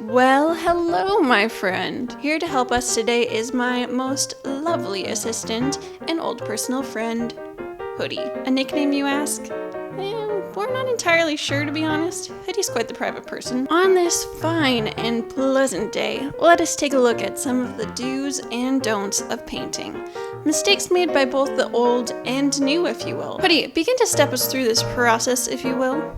Well, hello, my friend. Here to help us today is my most lovely assistant and old personal friend, Hoodie. A nickname, you ask? We're not entirely sure, to be honest. Hoodie's quite the private person. On this fine and pleasant day, let us take a look at some of the do's and don'ts of painting. Mistakes made by both the old and new, if you will. Hoodie, begin to step us through this process, if you will.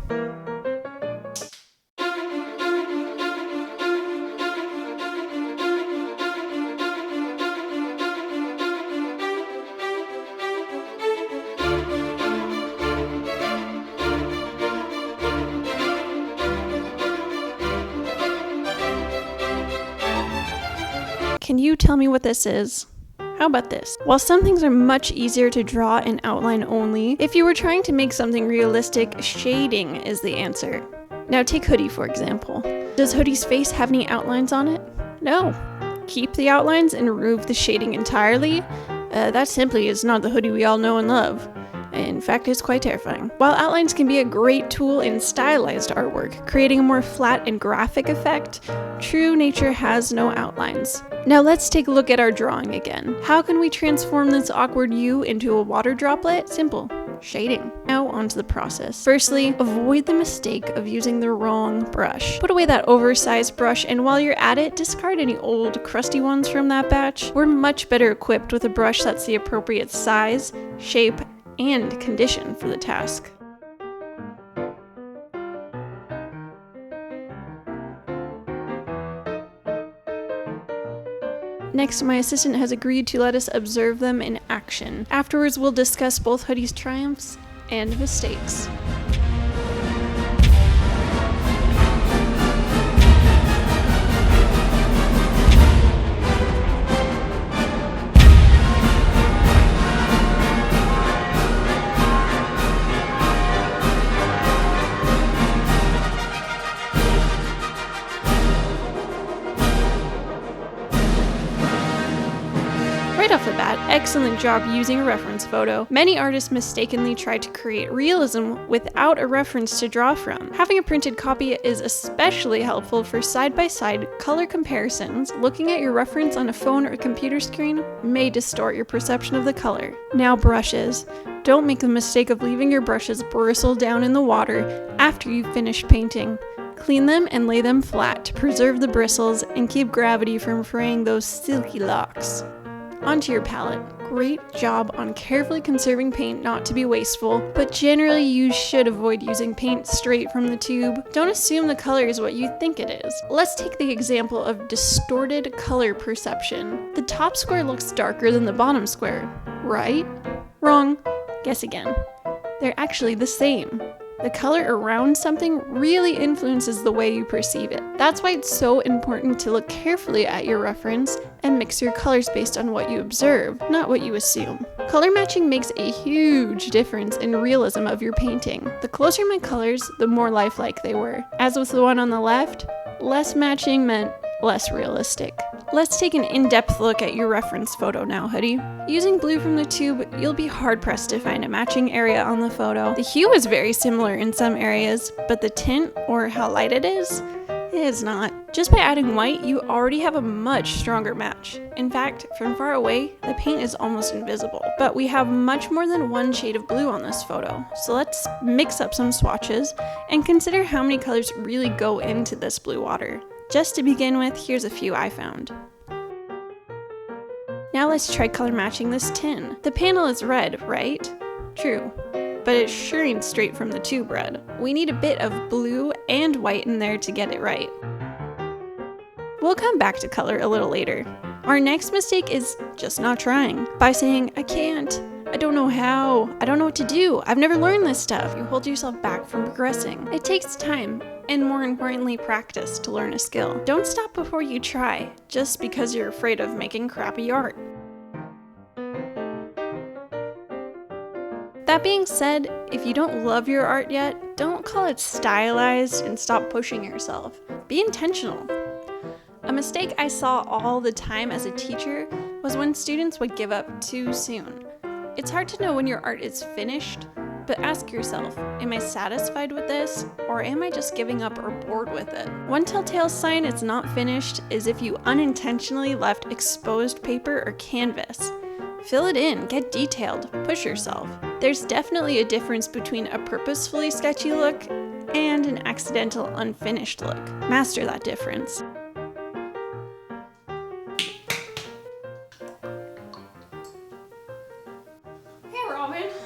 Can you tell me what this is? How about this? While some things are much easier to draw in outline only, if you were trying to make something realistic, shading is the answer. Now take Hoodie for example. Does Hoodie's face have any outlines on it? No. Keep the outlines and remove the shading entirely? That simply is not the Hoodie we all know and love. In fact, it's quite terrifying. While outlines can be a great tool in stylized artwork, creating a more flat and graphic effect, true nature has no outlines. Now let's take a look at our drawing again. How can we transform this awkward U into a water droplet? Simple. Shading. Now onto the process. Firstly, avoid the mistake of using the wrong brush. Put away that oversized brush, and while you're at it, discard any old crusty ones from that batch. We're much better equipped with a brush that's the appropriate size, shape, and condition for the task. Next, my assistant has agreed to let us observe them in action. Afterwards, we'll discuss both Hoodie's triumphs and mistakes. Right off the bat, excellent job using a reference photo. Many artists mistakenly try to create realism without a reference to draw from. Having a printed copy is especially helpful for side-by-side color comparisons. Looking at your reference on a phone or computer screen may distort your perception of the color. Now brushes. Don't make the mistake of leaving your brushes bristle down in the water after you've finished painting. Clean them and lay them flat to preserve the bristles and keep gravity from fraying those silky locks. Onto your palette. Great job on carefully conserving paint not to be wasteful, but generally you should avoid using paint straight from the tube. Don't assume the color is what you think it is. Let's take the example of distorted color perception. The top square looks darker than the bottom square, right? Wrong. Guess again. They're actually the same. The color around something really influences the way you perceive it. That's why it's so important to look carefully at your reference and mix your colors based on what you observe, not what you assume. Color matching makes a huge difference in realism of your painting. The closer my colors, the more lifelike they were. As with the one on the left, less matching meant less realistic. Let's take an in-depth look at your reference photo now, Hoodie. Using blue from the tube, you'll be hard-pressed to find a matching area on the photo. The hue is very similar in some areas, but the tint, or how light it is not. Just by adding white, you already have a much stronger match. In fact, from far away, the paint is almost invisible. But we have much more than one shade of blue on this photo, so let's mix up some swatches and consider how many colors really go into this blue water. Just to begin with, here's a few I found. Now let's try color matching this tin. The panel is red, right? True, but it sure ain't straight from the tube red. We need a bit of blue and white in there to get it right. We'll come back to color a little later. Our next mistake is just not trying. By saying, I can't, I don't know how, I don't know what to do, I've never learned this stuff, you hold yourself back from progressing. It takes time, and more importantly, practice to learn a skill. Don't stop before you try, just because you're afraid of making crappy art. That being said, if you don't love your art yet, don't call it stylized and stop pushing yourself. Be intentional. A mistake I saw all the time as a teacher was when students would give up too soon. It's hard to know when your art is finished, But ask yourself, am I satisfied with this, or am I just giving up or bored with it? One telltale sign it's not finished is if you unintentionally left exposed paper or canvas. Fill it in, get detailed, push yourself. There's definitely a difference between a purposefully sketchy look and an accidental unfinished look. Master that difference.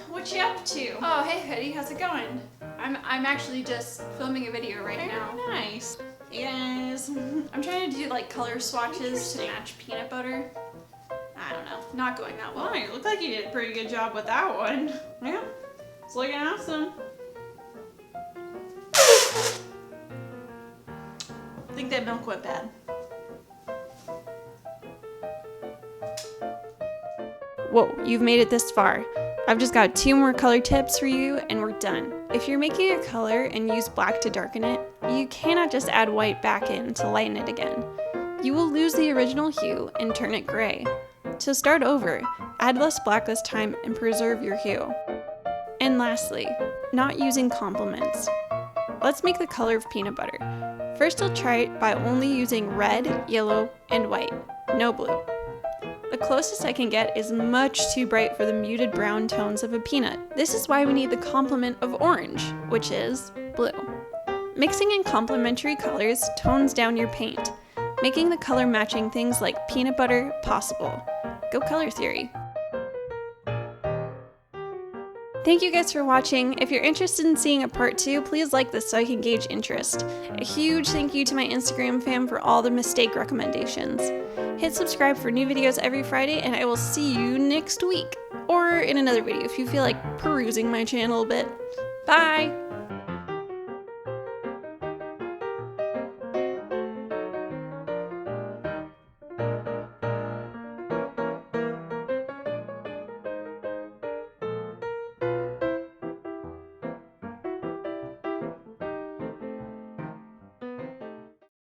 What you up to? Oh, hey Hoodie, how's it going? I'm actually just filming a video right now. Nice. Hey guys. I'm trying to do like color swatches to match peanut butter. I don't know, not going that well. Oh, you look like you did a pretty good job with that one. Yeah, it's looking awesome. I think that milk went bad. Whoa, you've made it this far. I've just got 2 more color tips for you and we're done. If you're making a color and use black to darken it, you cannot just add white back in to lighten it again. You will lose the original hue and turn it gray. So start over, add less black this time and preserve your hue. And lastly, not using complements. Let's make the color of peanut butter. First I'll try it by only using red, yellow, and white, no blue. The closest I can get is much too bright for the muted brown tones of a peanut. This is why we need the complement of orange, which is blue. Mixing in complementary colors tones down your paint, making the color matching things like peanut butter possible. Go color theory. Thank you guys for watching. If you're interested in seeing a part 2, please like this so I can gauge interest. A huge thank you to my Instagram fam for all the mistake recommendations. Hit subscribe for new videos every Friday, and I will see you next week. Or in another video if you feel like perusing my channel a bit. Bye!